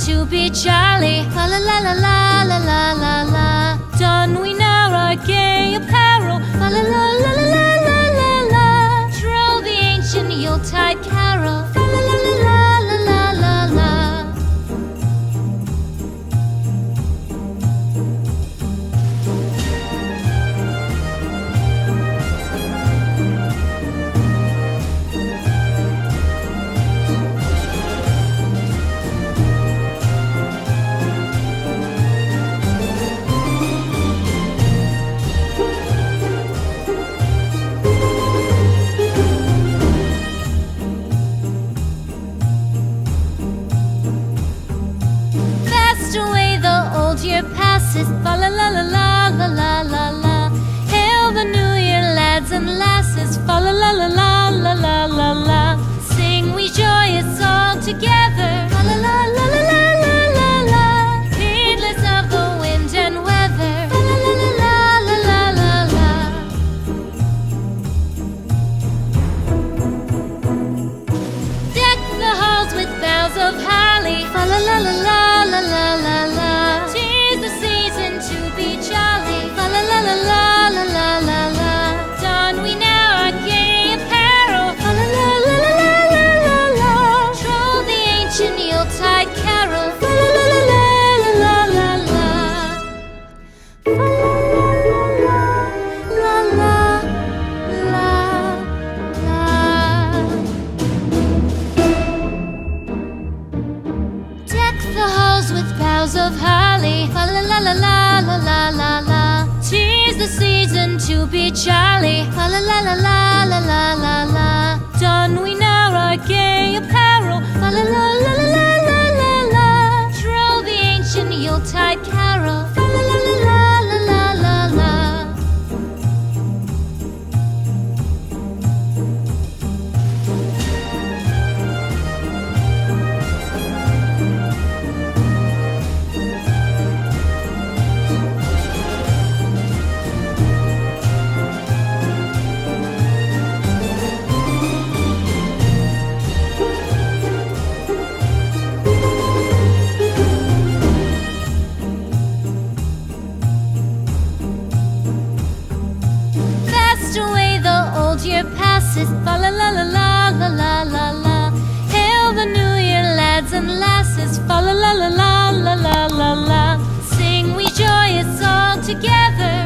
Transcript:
to be jolly. La la la la la la la la la. Don we now our gay apparel. La la la la la la la la. Troll the ancient Yuletide carol. La la la la la la la la. Year passes, fa la la la la la la la la. Hail the new year, lads and lasses, fa la la la la la la la la. Sing we joyous all together, fa la la la la la la la la. Heedless of the wind and weather, fa la la la la la la la la. Deck the halls with boughs of holly, fa la la la la la la la la. La la la la la la la. Don we now our gay apparel. La la la la la la la la. Troll the ancient Yuletide carol. La la la la la la la. La la la la la. Deck the halls with boughs of holly. La la la la la la la la la. 'Tis the season to be jolly. La la la la la la la la la. Don we now our gay apparel. La la la la la la la la. Troll the ancient Yuletide carol. La la la la la la la la. Year passes, fa la la la la la la la la. Hail the new year, lads and lasses, fa la la la la la la la la. Sing we joyous all together.